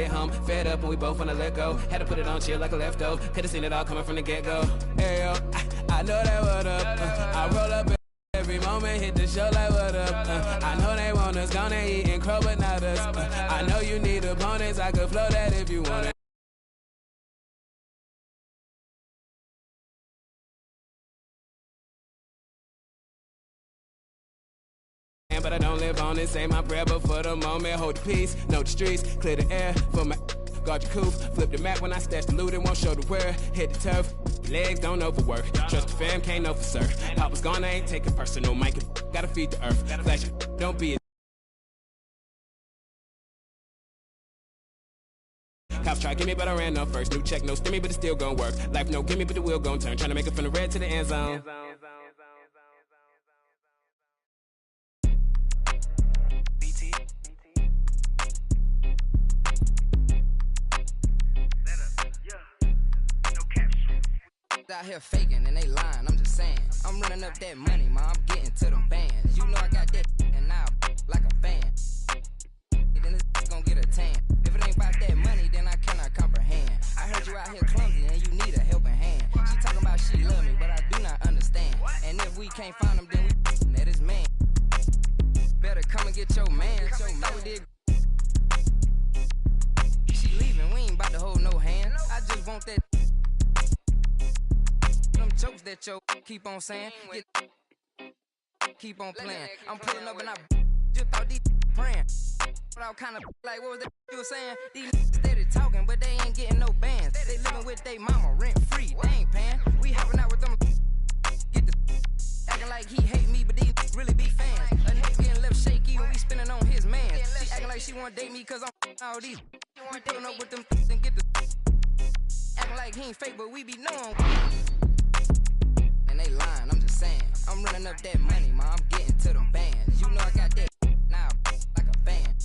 home, fed up and we both wanna let go. Had to put it on chill like a leftover. Could've seen it all coming from the get-go. Hey yo, I know that what up. I roll up every moment, hit the show like what up. I know they want us gone and eating crow, but not us. I know you need opponents, I could flow that if you want it. But I don't live on it, say my prayer, but for the moment, hold the peace, know the streets, clear the air for my guard your coof, flip the map when I stash the loot and won't show the where, hit the turf, legs don't overwork, trust the fam, can't know for certain, Papa's gone, I ain't taking personal, Mike, gotta feed the earth, flash, don't be a cops try, give me, but I ran up first. New check, no stimmy, but it's still gonna work. Life no gimme, but the wheel gon' turn. Trying to make it from the red to the end zone. Out here faking and they lying, I'm just saying. I'm running up that money, ma, I'm getting to them bands. You know I got that and now like a fan. Then this gonna get a tan. If it ain't about that money, then I cannot comprehend. I heard you out here clumsy and you need a helping hand. She talking about she love me, but I do not understand. And if we can't find him, then we that is man. Better come and get your man. She leaving, we ain't about to hold no hand. I just want that jokes that yo keep on saying, keep on playing. I'm pulling up and I just thought these praying. But I was kind of like, what was that you were saying? These steady talking, but they ain't getting no bands. They living with they mama rent free, they ain't paying. We hopping out with them, get the acting like he hate me, but these really be fans. A nigga getting left shaky when we spinning on his man. She acting like she wanna date me cause I'm all these. We pulling up with them and get the acting like he ain't fake, but we be knowing. And they lying, I'm just saying. I'm running up that money, ma, I'm getting to them bands. You know I got that now like a fan.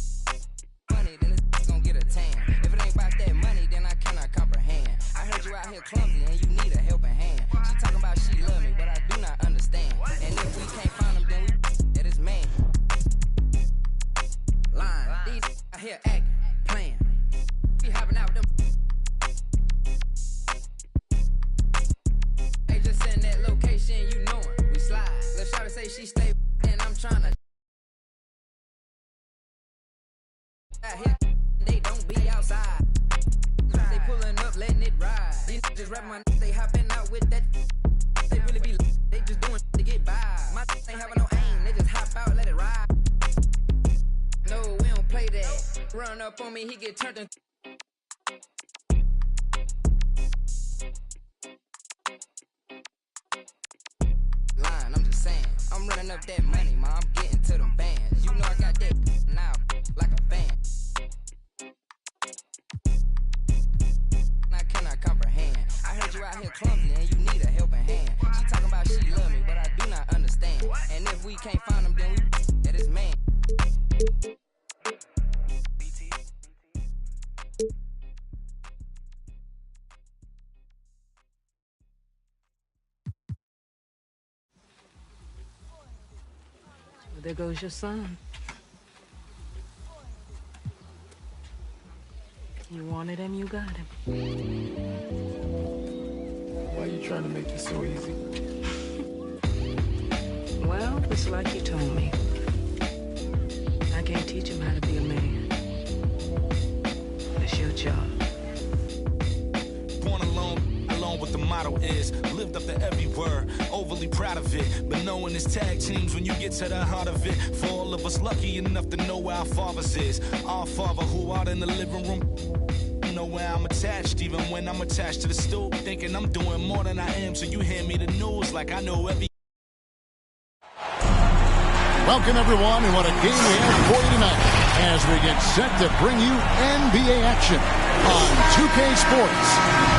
Money, then it's gonna get a tan. If it ain't about that money, then I cannot comprehend. I heard you out here clumsy and you need a helping hand. She talking about she love me, but I do not understand. And if we can't find them, then we that is man. Lying, these out here acting, playing. We hopping out with them. Send that location, you know it. We slide. Let's try to say she stay, and I'm trying to. Out here, they don't be outside. They pulling up, letting it ride. These just rap my they hopping out with that. They really be, they just doing to get by. My ain't having no aim, they just hop out, let it ride. No, we don't play that. Run up on me, he get turned in. Lying, I'm just saying. I'm running up that money, ma, I'm getting to them bands. You know I got that now like a fan. I cannot comprehend. I heard you out here clumsy and you need a helping hand. She talking about she love me, but I do not understand. And if we can't find them, then we that is man. There goes your son. You wanted him, you got him. Why are you trying to make this so easy? Well, it's like you told me. I can't teach him how to be a man. It's your job. Born alone what the motto is. Lived up to every word, overly proud of it. But knowing it's tag teams when you get to the heart of it. For all of us lucky enough to know where our fathers is. Our father who out in the living room. Know where I'm attached, even when I'm attached to the stool. Thinking I'm doing more than I am, so you hand me the news like I know every. Welcome, everyone, and what a game we have for you tonight as we get set to bring you NBA action on 2K Sports.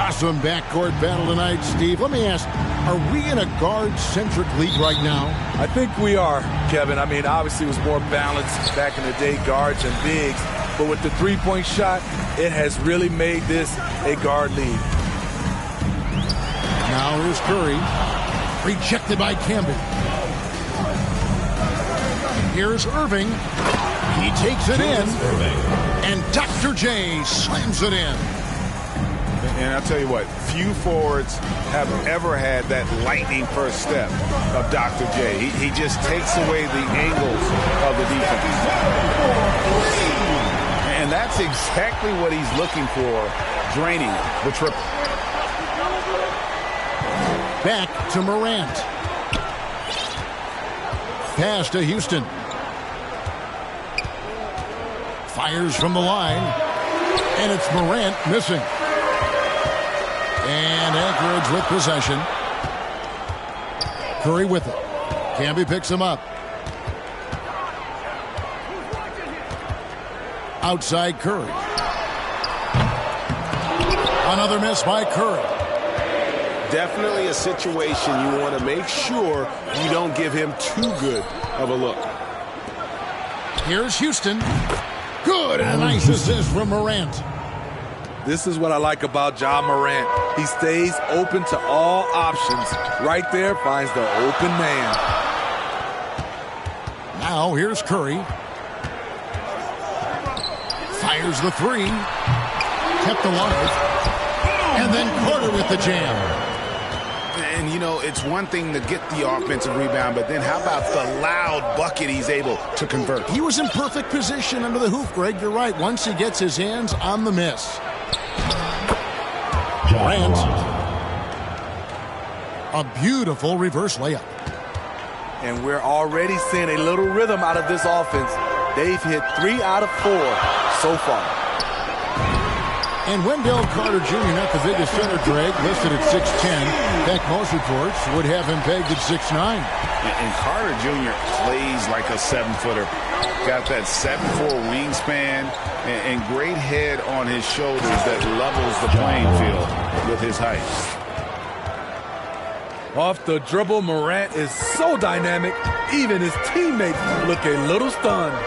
Awesome backcourt battle tonight, Steve. Let me ask, are we in a guard-centric league right now? I think we are, Kevin. I mean, obviously it was more balanced back in the day, guards and bigs. But with the three-point shot, it has really made this a guard league. Now here's Curry. Rejected by Campbell. Here's Irving. He takes it in. And Dr. J slams it in. And I'll tell you what, few forwards have ever had that lightning first step of Dr. J. He just takes away the angles of the defense. And that's exactly what he's looking for, draining the triple. Back to Morant. Pass to Houston. Fires from the line. And it's Morant missing. And Anchorage with possession. Curry with it. Camby picks him up. Outside Curry. Another miss by Curry. Definitely a situation you want to make sure you don't give him too good of a look. Here's Houston. Good, and a nice assist from Morant. This is what I like about Ja Morant. He stays open to all options. Right there, finds the open man. Now here's Curry. Fires the three. Kept alive. And then Carter with the jam. And, you know, it's one thing to get the offensive rebound, but then how about the loud bucket he's able to convert? He was in perfect position under the hoop, Greg. You're right. Once he gets his hands on the miss. Durant. A beautiful reverse layup. And we're already seeing a little rhythm out of this offense. They've hit 3 out of 4 so far. And Wendell Carter Jr., not the biggest center, Greg, listed at 6'10". In fact, most reports would have him pegged at 6'9". And Carter Jr. plays like a 7-footer. Got that 7'4" wingspan and great head on his shoulders that levels the playing field with his height. Off the dribble, Morant is so dynamic, even his teammates look a little stunned.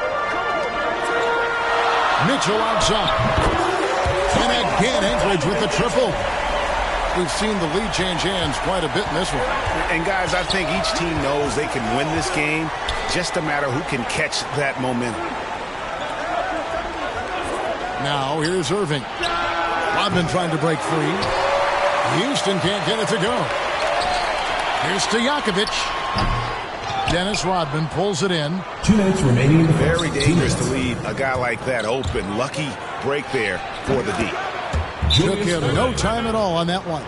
Mitchell outside. And again, Anchorage with the triple. We've seen the lead change hands quite a bit in this one. And guys, I think each team knows they can win this game. Just a matter who can catch that momentum. Now here's Irving. Rodman trying to break free. Houston can't get it to go. Here's Stojakovic. Dennis Rodman pulls it in. 2 minutes remaining. Very dangerous to leave a guy like that open. Lucky break there for the D. Took him no time at all on that one.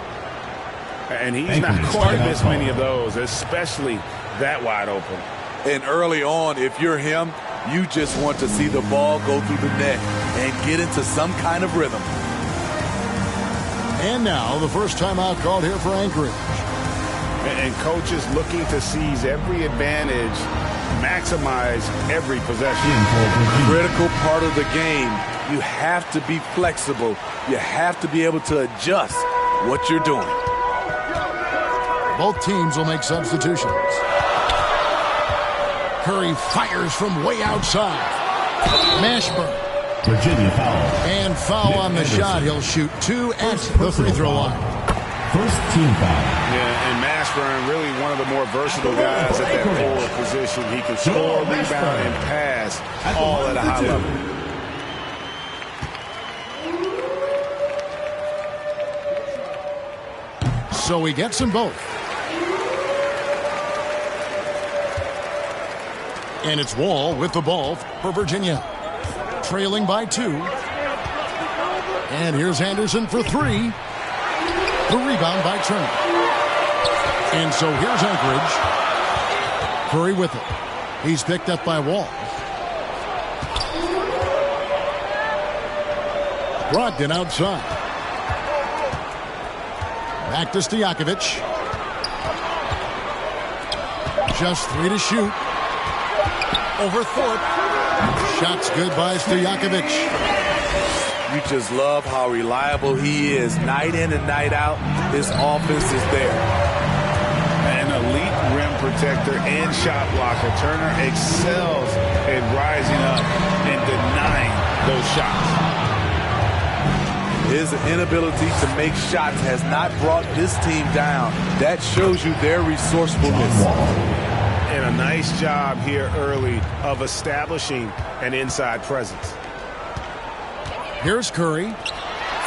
And he's not going to miss many of those, especially that wide open. And early on, if you're him, you just want to see the ball go through the net and get into some kind of rhythm. And now the first timeout called here for Anchorage. And coaches looking to seize every advantage, maximize every possession. Critical part of the game. You have to be flexible. You have to be able to adjust what you're doing. Both teams will make substitutions. Curry fires from way outside. Mashburn. Virginia foul. And foul on the shot. He'll shoot 2 at the free throw line. First team foul. Yeah, and Mashburn, really one of the more versatile guys at that forward position. He can score, rebound, and pass all at a high level. So he gets them both. And it's Wall with the ball for Virginia. Trailing by 2. And here's Anderson for 3. The rebound by Turner. And so here's Anchorage. Curry with it. He's picked up by Wall. Brogdon outside. Back to Stojakovic. Just 3 to shoot. Over Thorpe. Shots good by Stojakovic. You just love how reliable he is. Night in and night out, his offense is there. An elite rim protector and shot blocker. Turner excels at rising up and denying those shots. His inability to make shots has not brought this team down. That shows you their resourcefulness. And nice job here early of establishing an inside presence. Here's Curry.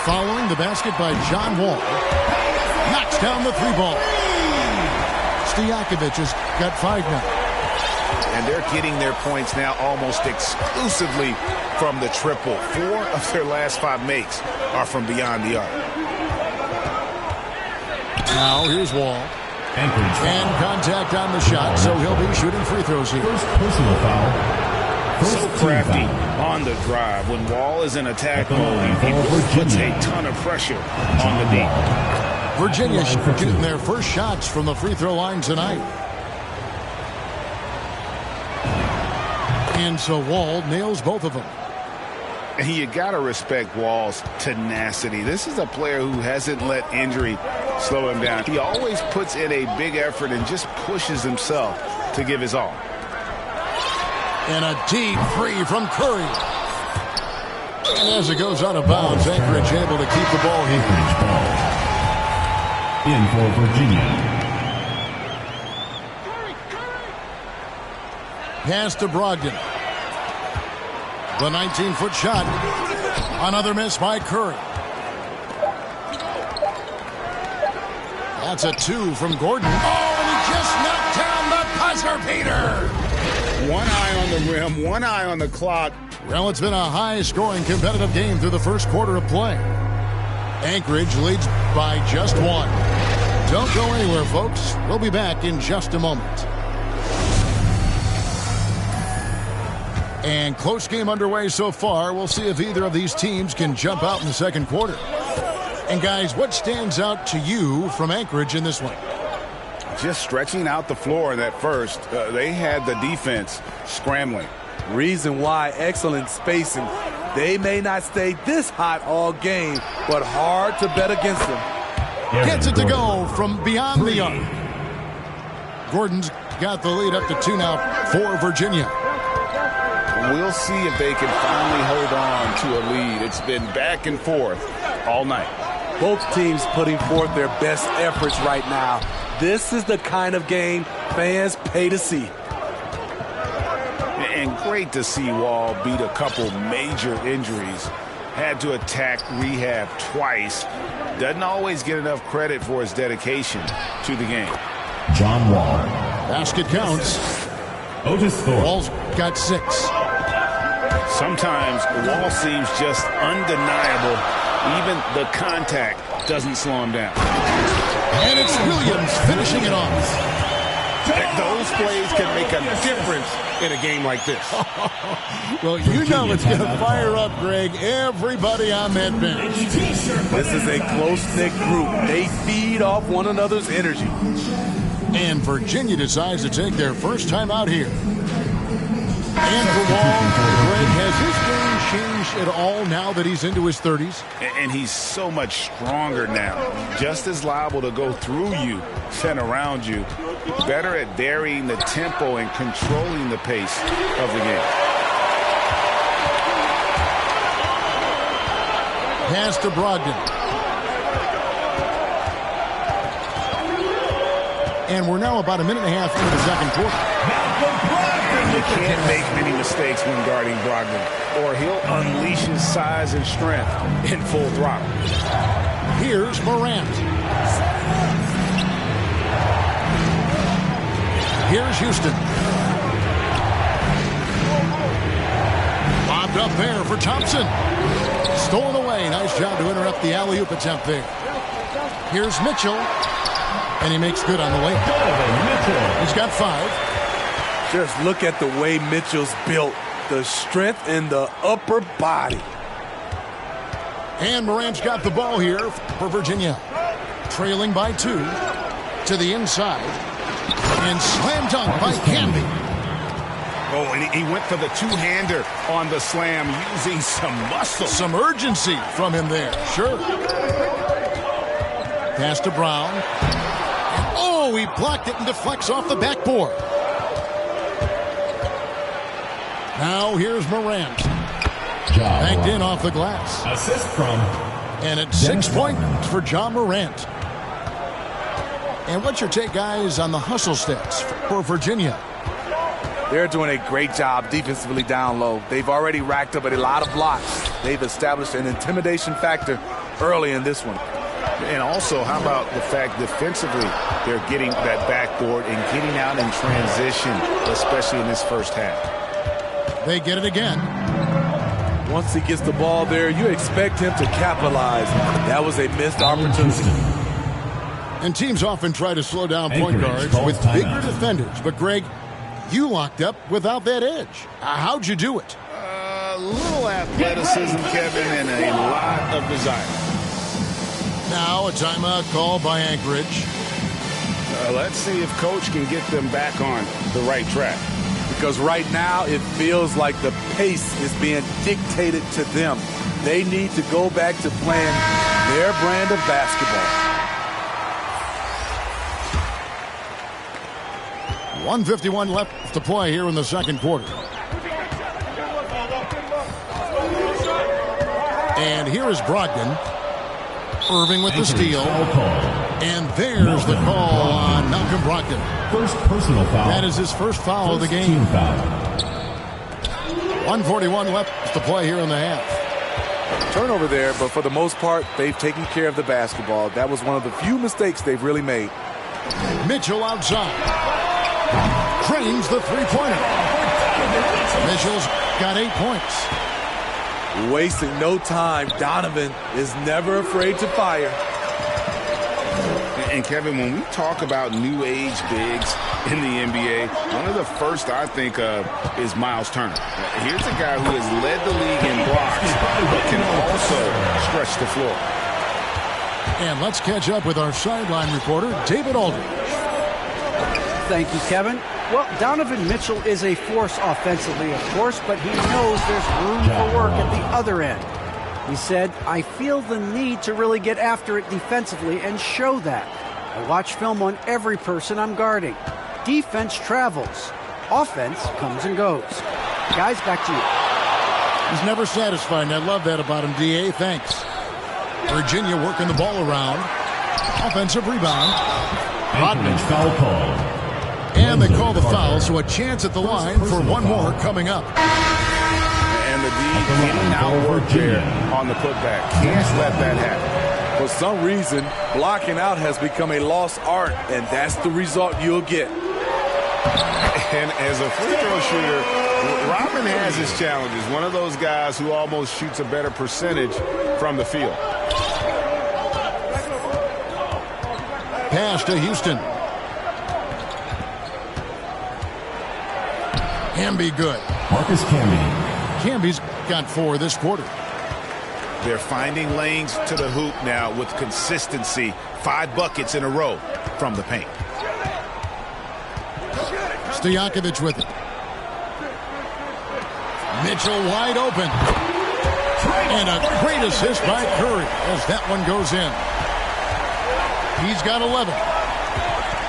Following the basket by John Wall. Knocks down the three ball. Stojakovic has got 5 now. And they're getting their points now almost exclusively from the triple. 4 of their last 5 makes are from beyond the arc. Now here's Wall. And contact on the shot, so he'll be shooting free throws here. First personal foul. So crafty on the drive. When Wall is in attack mode, he puts a ton of pressure on the D. Virginia getting their first shots from the free throw line tonight. And so Wall nails both of them. And you got to respect Wall's tenacity. This is a player who hasn't let injury slow him down. He always puts in a big effort and just pushes himself to give his all. And a deep three from Curry. And as it goes out of bounds, Anchorage able to keep the ball here. In for Virginia. Pass to Brogdon. The 19-foot shot. Another miss by Curry. That's a 2 from Gordon. Oh, and he just knocked down the buzzer beater. One eye on the rim, one eye on the clock. Well, it's been a high-scoring competitive game through the first quarter of play. Anchorage leads by just 1. Don't go anywhere, folks. We'll be back in just a moment. And close game underway so far. We'll see if either of these teams can jump out in the second quarter. And, guys, what stands out to you from Anchorage in this one? Just stretching out the floor in that first. They had the defense scrambling. Reason why, excellent spacing. They may not stay this hot all game, but hard to bet against them. Gets it to go from beyond the arc. Gordon's got the lead up to 2 now for Virginia. We'll see if they can finally hold on to a lead. It's been back and forth all night. Both teams putting forth their best efforts right now. This is the kind of game fans pay to see. And great to see Wall beat a couple major injuries. Had to attack rehab twice. Doesn't always get enough credit for his dedication to the game. John Wall. Basket counts. Otis Thorpe. Wall's got 6. Sometimes Wall seems just undeniable. Even the contact doesn't slow him down. And it's Williams finishing it off. Those plays can make a difference in a game like this. Well, you know it's going to fire up, Greg, everybody on that bench. This is a close-knit group. They feed off one another's energy. And Virginia decides to take their first time out here. And for Wall, Greg, has his game changed at all now that he's into his 30s? And he's so much stronger now. Just as liable to go through you than around you. Better at varying the tempo and controlling the pace of the game. Pass to Brogdon. And we're now about a minute and a half into the second quarter. You can't make many mistakes when guarding Brogdon, or he'll unleash his size and strength in full throttle. Here's Morant. Here's Houston. Lobbed up there for Thompson. Stolen away. Nice job to interrupt the alley-oop attempt there. Here's Mitchell. And he makes good on the layup. He's got 5. Just look at the way Mitchell's built. The strength in the upper body. And Morant's got the ball here for Virginia. Trailing by 2 to the inside. And slam dunk by Canby. Oh, and he went for the two-hander on the slam using some muscle. Some urgency from him there. Sure. Pass to Brown. Oh, he blocked it and deflects off the backboard. Now here's Morant. Banked in off the glass. Assist from. And it's 6 points for John Morant. And what's your take, guys, on the hustle stats for Virginia? They're doing a great job defensively down low. They've already racked up a lot of blocks. They've established an intimidation factor early in this one. And also, how about the fact defensively, they're getting that backboard and getting out in transition, especially in this first half. They get it again. Once he gets the ball there, you expect him to capitalize. That was a missed opportunity. And teams often try to slow down point guards with bigger defenders. But, Greg, you locked up without that edge. How'd you do it? A little athleticism, Kevin, and a lot of desire. Now a timeout call by Anchorage. Let's see if Coach can get them back on the right track. Because right now it feels like the pace is being dictated to them. They need to go back to playing their brand of basketball. 1:51 left to play here in the second quarter. And here is Brogdon. Irving with the steal. And there's the call on Malcolm Brogdon. First personal foul. That is his first foul of the game. 1:41 left to play here in the half. Turnover there, but for the most part, they've taken care of the basketball. That was one of the few mistakes they've really made. Mitchell outside. Cranes the three-pointer. Mitchell's got 8 points. Wasting no time. Donovan is never afraid to fire. And Kevin, when we talk about new age bigs in the NBA, one of the first I think of is Miles Turner. Here's a guy who has led the league in blocks, but can also stretch the floor. And let's catch up with our sideline reporter, David Aldridge. Thank you, Kevin. Well, Donovan Mitchell is a force offensively, of course, but he knows there's room for work at the other end. He said, I feel the need to really get after it defensively and show that. I watch film on every person I'm guarding. Defense travels. Offense comes and goes. Guys, back to you. He's never satisfied, and I love that about him, D.A. Thanks. Virginia working the ball around. Offensive rebound. Rodman foul call. And they call the foul, so a chance at the line for one more coming up. And the D getting outwork there on the putback. Can't let that happen. For some reason, blocking out has become a lost art, and that's the result you'll get. And as a free throw shooter, Rodman has his challenges. One of those guys who almost shoots a better percentage from the field. Pass to Houston. Camby good. Marcus Camby. Camby's got 4 this quarter. They're finding lanes to the hoop now with consistency. 5 buckets in a row from the paint. Stojakovic with it. Mitchell wide open. And a great assist by Curry as that one goes in. He's got 11.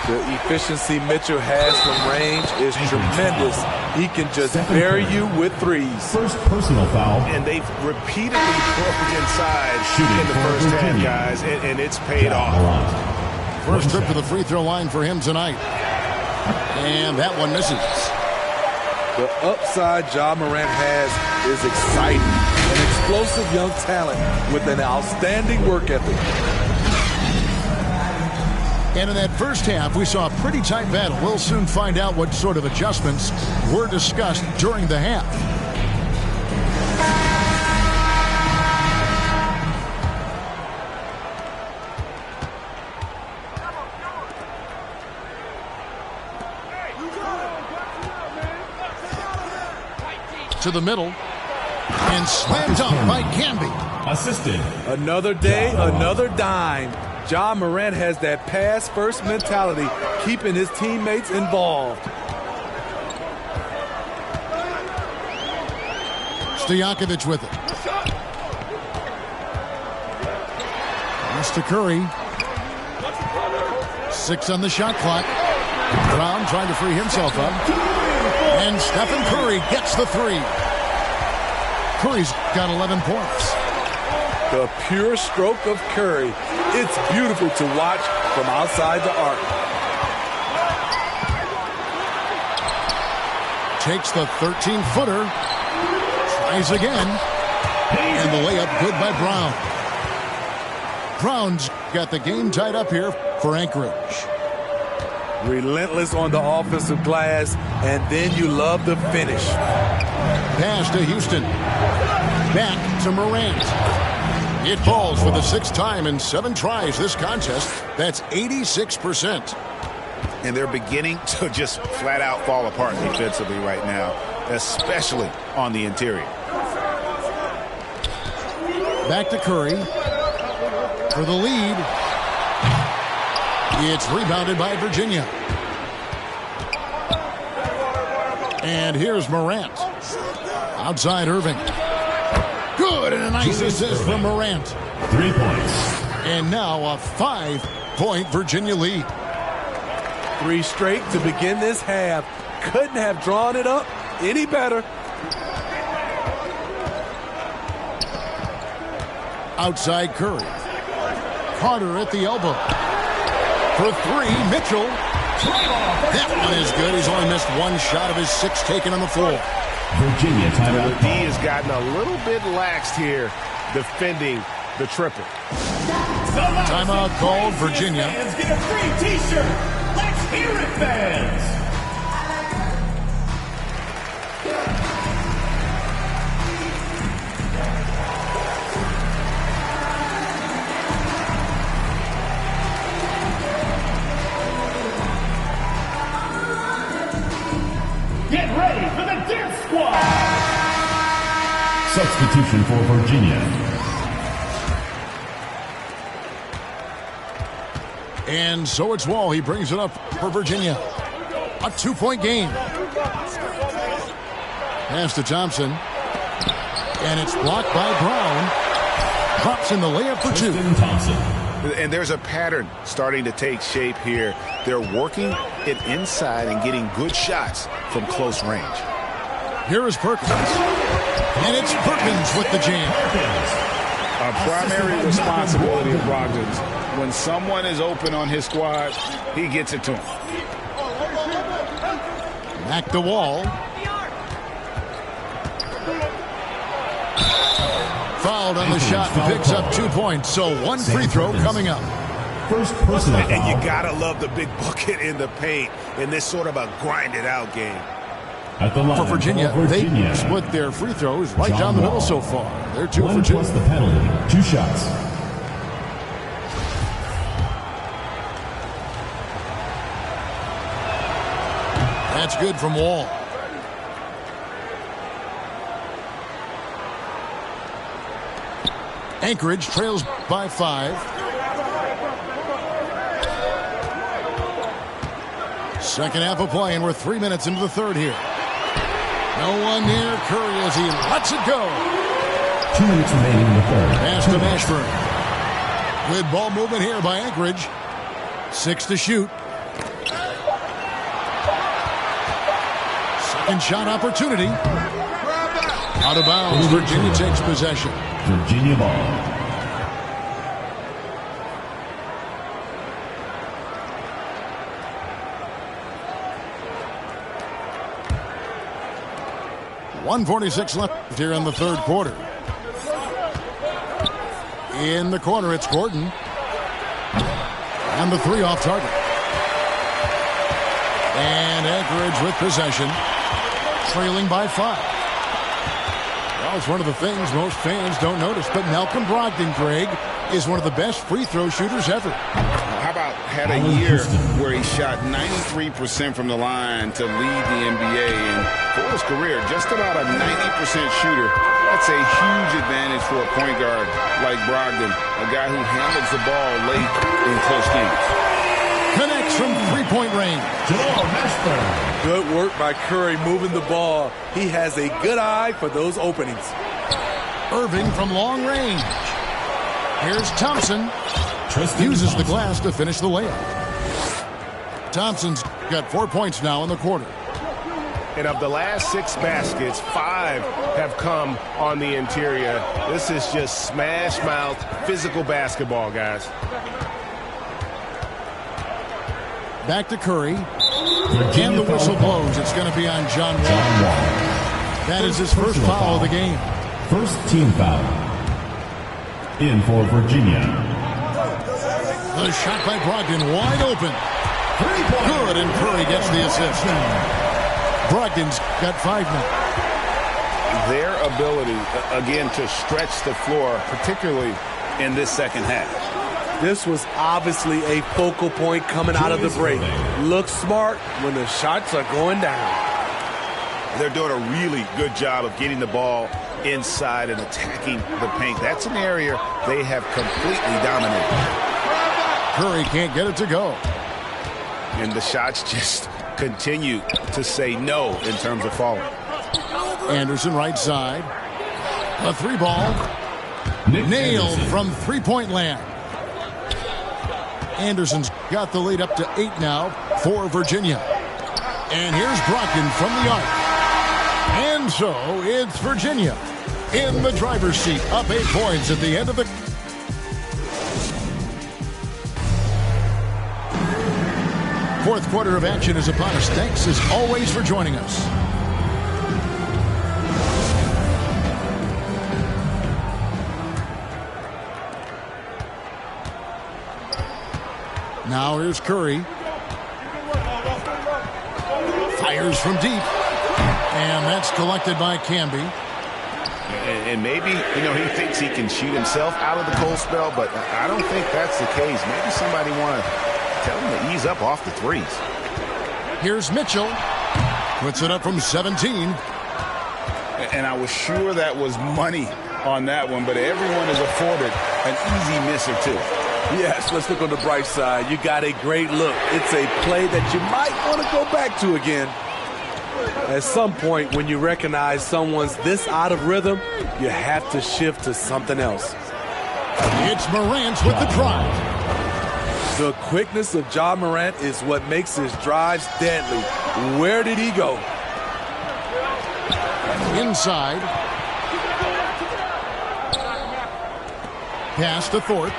The efficiency Mitchell has from range is tremendous. He can just bury you with threes. First personal foul. And they've repeatedly broken inside in the first half, guys, and it's paid off. First trip to the free throw line for him tonight. And that one misses. The upside Ja Morant has is exciting. An explosive young talent with an outstanding work ethic. And in that first half, we saw a pretty tight battle. We'll soon find out what sort of adjustments were discussed during the half. To the middle. And slammed up by Camby. Assisted. Another day, another dime. Ja Morant has that pass-first mentality, keeping his teammates involved. Stojakovic with it. Pass to Curry. 6 on the shot clock. Brown trying to free himself up. And Stephen Curry gets the 3. Curry's got 11 points. The pure stroke of Curry. It's beautiful to watch from outside the arc. takes the 13-footer. Tries again. And the layup good by Brown. Brown's got the game tied up here for Anchorage. Relentless on the offensive glass, and then you love the finish. Pass to Houston. Back to Morant. It falls for the 6th time in 7 tries this contest. That's 86%. And they're beginning to just flat out fall apart defensively right now, especially on the interior. Back to Curry for the lead. It's rebounded by Virginia. And here's Morant. Outside Irving. Good, and a nice assist from Morant. 3 points. And now a 5-point Virginia lead. 3 straight to begin this half. Couldn't have drawn it up any better. Outside Curry. Carter at the elbow. For 3, Mitchell. That one is good. He's only missed 1 shot of his 6 taken on the floor. Virginia timeout. D has gotten a little bit laxed here defending the triple. Timeout called, Virginia. Fans get a free T-shirt. Let's hear it, fans. Get ready for the dance squad. Substitution for Virginia. And so it's Wall. He brings it up for Virginia. A 2-point game. Pass to Thompson. And it's blocked by Brown. Drops in the layup for 2. Thompson. And there's a pattern starting to take shape here. They're working it inside and getting good shots from close range. Here is Perkins. And it's Perkins with the jam. A primary responsibility of Brogdon's. When someone is open on his squad, he gets it to him. Back to Wall. Fouled on the shot and picks up 2 points. So 1 free throw coming up. First personal foul. And you gotta love the big bucket in the paint in this sort of a grinded out game. At the line For Virginia, they split their free throws right down the middle so far. They're 2 for 2. Plus the penalty. 2 shots. That's good from Wall. Anchorage trails by 5. Second half of play, and we're 3 minutes into the third here. No one near Curry as he lets it go. 2 minutes remaining in the third. Pass to Mashburn. Good ball movement here by Anchorage. 6 to shoot. Second shot opportunity. Out of bounds. Virginia takes possession. Virginia ball. .146 left here in the third quarter. In the corner, it's Gordon. And the 3 off target. And Anchorage with possession. Trailing by 5. Well, it's one of the things most fans don't notice. But Malcolm Brogdon, Greg, is one of the best free throw shooters ever. How about had a year where he shot 93% from the line to lead the NBA, and for his career, just about a 90% shooter. That's a huge advantage for a point guard like Brogdon, a guy who handles the ball late in close games. Connects from 3-point range. Good work by Curry moving the ball. He has a good eye for those openings. Irving from long range. Here's Thompson. Uses the glass to finish the layup. Thompson's got 4 points now in the quarter. And of the last 6 baskets, 5 have come on the interior. This is just smash mouth, physical basketball, guys. Back to Curry. And the whistle blows. It's going to be on John Wall. That is his first foul of the game. First team foul. In for Virginia. The shot by Brogdon, wide open. Good, and Curry gets the assist. Brogdon's got 5 now. Their ability, again, to stretch the floor, particularly in this second half. This was obviously a focal point coming out of the break. Look smart when the shots are going down. They're doing a really good job of getting the ball inside and attacking the paint. That's an area they have completely dominated. Curry can't get it to go. And the shots just continue to say no in terms of falling. Anderson right side. A 3-ball. Nailed from three-point land. Anderson's got the lead up to 8 now for Virginia. And here's Brogdon from the arc. And so it's Virginia in the driver's seat, up 8 points at the end of the... Fourth quarter of action is upon us. Thanks as always for joining us. Now here's Curry. Fires from deep. And that's collected by Camby. And maybe, he thinks he can shoot himself out of the cold spell, but I don't think that's the case. Maybe somebody want to tell him to ease up off the threes. Here's Mitchell. Puts it up from 17. And I was sure that was money on that one, but everyone is afforded an easy miss or two. Yes, let's look on the bright side. You got a great look. It's a play that you might want to go back to again. At some point, when you recognize someone's this out of rhythm, you have to shift to something else. It's Morant with the drive. The quickness of Ja Morant is what makes his drives deadly. Where did he go? Inside. Pass to Thorpe.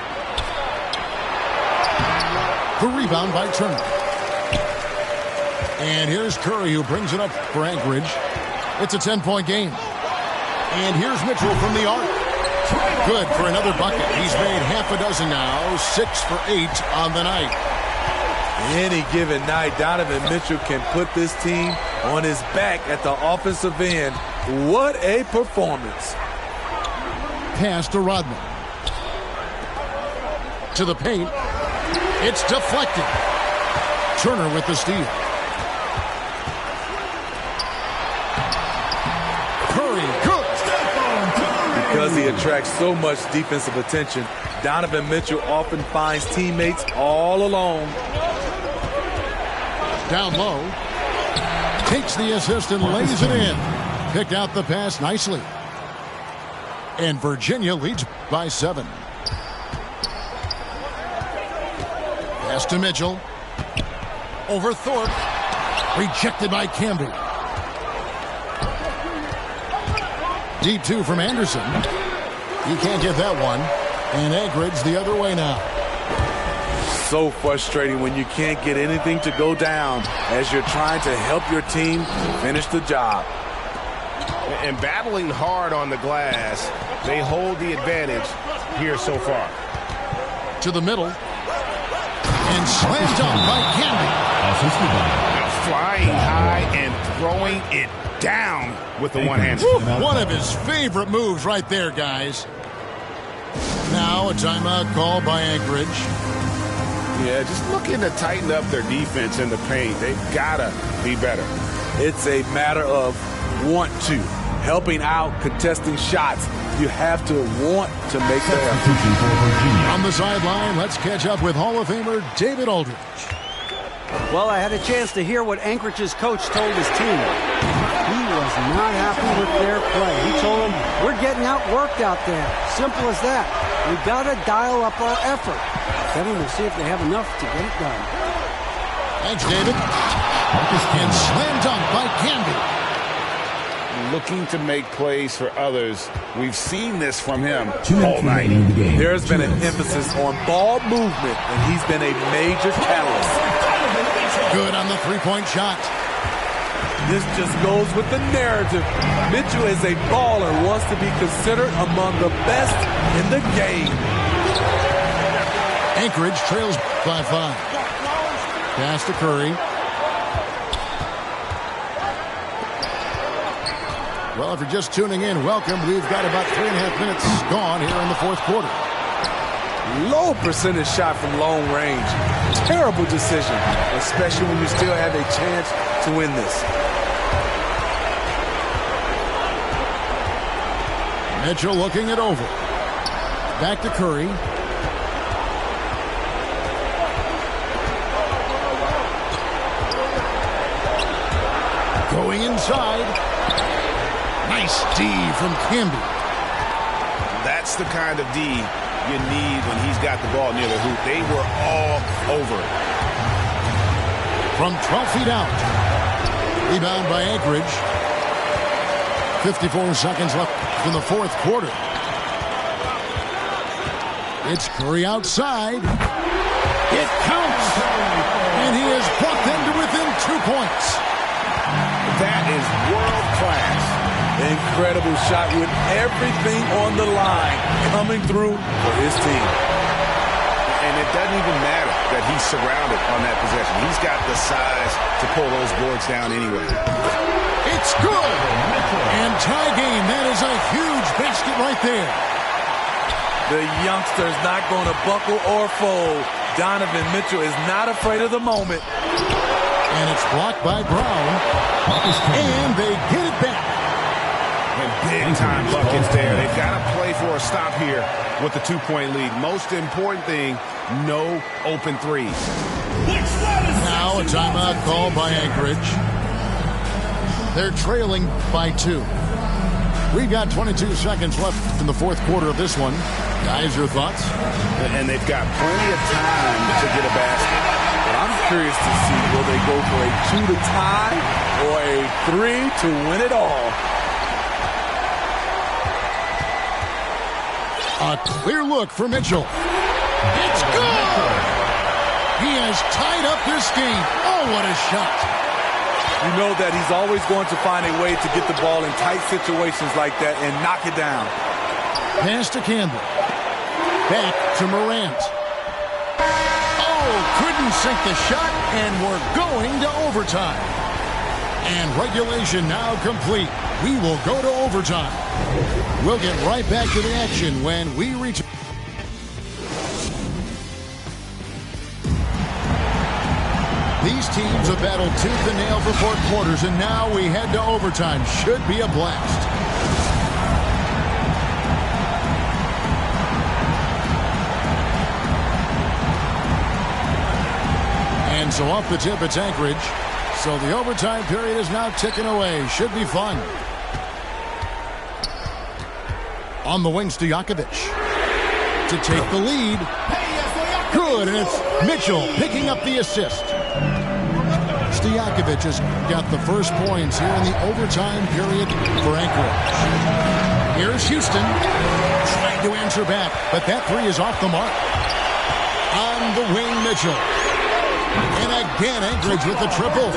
The rebound by Turner. And here's Curry, who brings it up for Anchorage. It's a 10-point game. And here's Mitchell from the arc. Good for another bucket. He's made half a dozen now, 6 for 8 on the night. Any given night, Donovan Mitchell can put this team on his back at the offensive end. What a performance. Pass to Rodman. To the paint. It's deflected. Turner with the steal. Curry, good. Because he attracts so much defensive attention, Donovan Mitchell often finds teammates all alone. Down low. Takes the assist and lays it in. Picked out the pass nicely. And Virginia leads by 7. Pass to Mitchell. Over Thorpe. Rejected by Camby. Deep 2 from Anderson. He can't get that one. And Anchorage the other way now. So frustrating when you can't get anything to go down as you're trying to help your team finish the job. And battling hard on the glass, they hold the advantage here so far. To the middle. And slam dunk by Camby. Flying high and throwing it down with the one-hand. One of his favorite moves right there, guys. Now a timeout call by Anchorage. Yeah, just looking to tighten up their defense in the paint. They've got to be better. It's a matter of want to. Helping out, contesting shots. You have to want to make the effort. On the sideline, let's catch up with Hall of Famer David Aldridge. Well, I had a chance to hear what Anchorage's coach told his team. He was not happy with their play. He told them, we're getting outworked out there. Simple as that. We got to dial up our effort. Tell them to see if they have enough to get it done. Thanks, David. And slam dunk by Camby. Looking to make plays for others. We've seen this from him all night. There's been an emphasis on ball movement, and he's been a major catalyst. Good on the three-point shot. This just goes with the narrative. Mitchell is a baller, wants to be considered among the best in the game. Anchorage trails by 5. Pass to Curry. Well, if you're just tuning in, welcome. We've got about 3.5 minutes gone here in the fourth quarter. Low percentage shot from long range. Terrible decision, especially when you still have a chance to win this. Mitchell looking it over. Back to Curry. Going inside. Nice D from Camby. That's the kind of D you need when he's got the ball near the hoop. They were all over it. From 12 feet out. Rebound by Anchorage. 54 seconds left in the fourth quarter. It's Curry outside. It counts. And he has brought them to within 2 points. That is world class. Incredible shot with everything on the line coming through for his team. And it doesn't even matter that he's surrounded on that possession. He's got the size to pull those boards down anyway. It's good. And tie game. That is a huge basket right there. The youngster's not going to buckle or fold. Donovan Mitchell is not afraid of the moment. And it's blocked by Brown. And they get it back. And big-time buckets there. They've got to play for a stop here with the 2-point lead. Most important thing, no open threes. Now a timeout called by Anchorage. They're trailing by 2. We've got 22 seconds left in the fourth quarter of this one. Guys, your thoughts? And they've got plenty of time to get a basket. But I'm curious to see, will they go for a 2 to tie or a 3 to win it all? A clear look for Mitchell. It's good! He has tied up this game. Oh, what a shot. You know that he's always going to find a way to get the ball in tight situations like that and knock it down. Pass to Campbell. Back to Morant. Oh, couldn't sink the shot, and we're going to overtime. And regulation now complete. We will go to overtime. We'll get right back to the action when we return. These teams have battled tooth and nail for 4 quarters, and now we head to overtime. Should be a blast. And so off the tip, it's Anchorage. So the overtime period is now ticking away. Should be fun. On the wings, Stojakovic to take the lead. Good, and it's Mitchell picking up the assist. Stojakovic has got the first points here in the overtime period for Anchorage. Here's Houston trying to answer back, but that 3 is off the mark. On the wing, Mitchell. And again, Anchorage with the triple.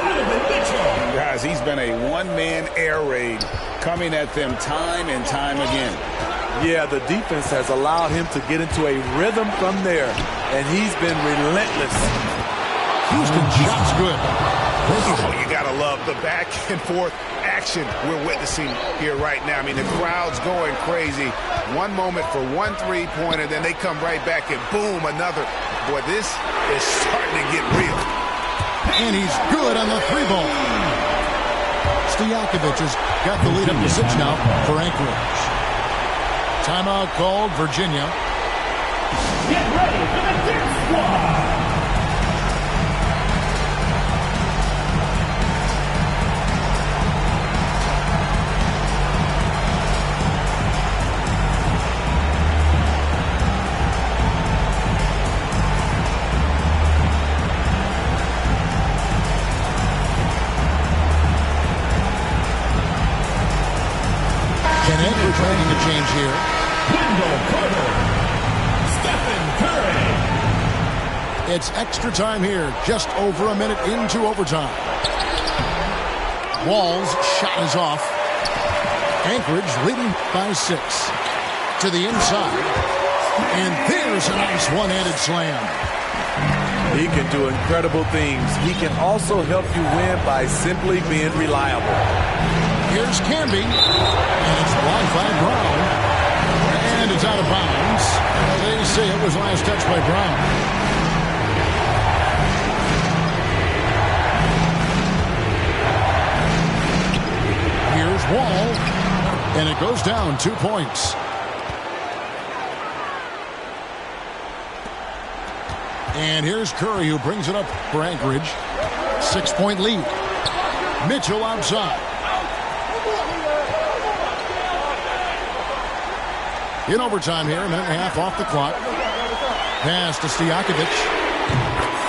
Guys, he's been a one-man air raid coming at them time and time again. Yeah, the defense has allowed him to get into a rhythm from there, and he's been relentless. Houston shot's good. Oh, you got to love the back and forth action we're witnessing here right now. I mean, the crowd's going crazy. One moment for one three-pointer, then they come right back and boom, another. Boy, this is starting to get real. And he's good on the 3-ball. Stojakovic has got the lead up to 6 now for Anchorage. Timeout called, Virginia. Get ready for the dance squad. Anchorage making a change here. Wendell Carter. Stephen Curry. It's extra time here, just over a minute into overtime. Wall's shot is off. Anchorage leading by 6. To the inside. And there's a nice one-handed slam. He can do incredible things. He can also help you win by simply being reliable. Here's Camby. And it's blocked by Brown. And it's out of bounds. They say it was last touch by Brown. Here's Wall, and it goes down 2 points. And here's Curry, who brings it up for Anchorage. 6-point lead. Mitchell outside. In overtime here, a minute and a half off the clock. Pass to Stojakovic.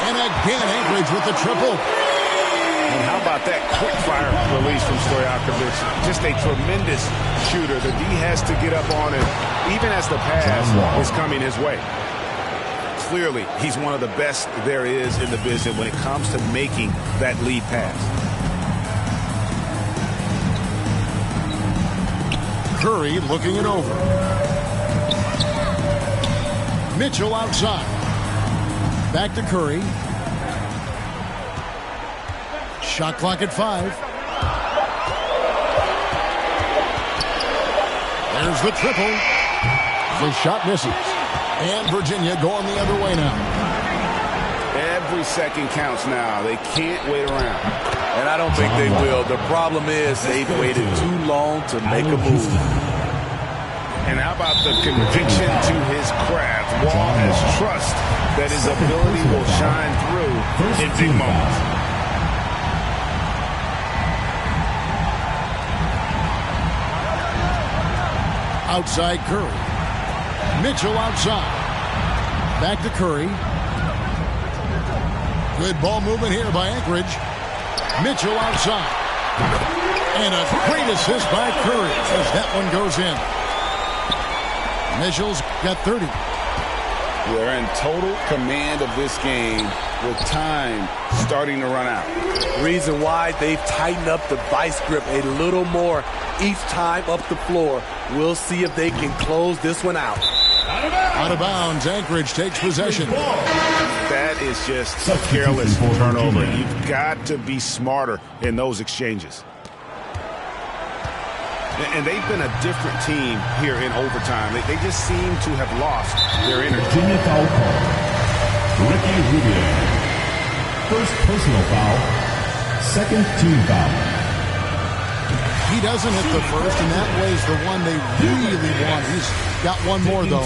And again, Anchorage with the triple. And how about that quick fire release from Stojakovic? Just a tremendous shooter. The D has to get up on him, even as the pass is coming his way. Clearly, he's one of the best there is in the business when it comes to making that lead pass. Curry looking it over. Mitchell outside. Back to Curry. Shot clock at 5. There's the triple. The shot misses. And Virginia going the other way now. Every second counts now. They can't wait around. And I don't think they will. The problem is they've waited too long to make a move. And how about the conviction to his craft? Wall has trust that his ability will shine through in big moments. Outside Curry. Mitchell outside. Back to Curry. Good ball movement here by Anchorage. Mitchell outside. And a great assist by Curry as that one goes in. Mitchell's got 30. They're in total command of this game with time starting to run out. Reason why they've tightened up the vice grip a little more each time up the floor. We'll see if they can close this one out. Out of bounds. Anchorage takes possession. That is just a careless turnover. You've got to be smarter in those exchanges. And they've been a different team here in overtime. They just seem to have lost their energy. Virginia foul call. Ricky Rubio. First personal foul. Second team foul. He doesn't hit the first, and that way is the one they really want. He's got one more, though.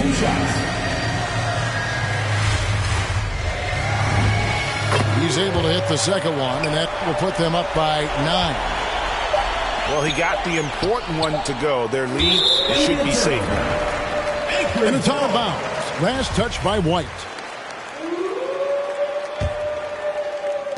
He's able to hit the second one, and that will put them up by 9. Well, he got the important one to go. Their lead should be safe. And it's out of bounds. Last touch by White.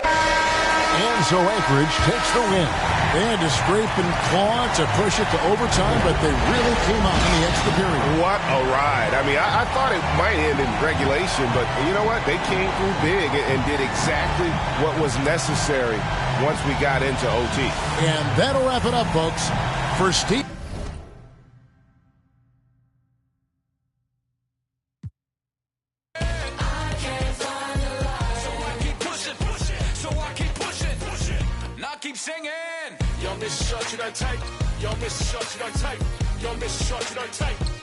And so Anchorage takes the win. They had to scrape and claw to push it to overtime, but they really came out in the extra period. What a ride. I mean, I thought it might end in regulation, but you know what? They came through big and did exactly what was necessary once we got into OT. And that'll wrap it up, folks. For Steve. Keep singing. Yo, Miss Short, you don't take. Yo, Miss Short, you don't take. Yo, Miss Short, you don't take.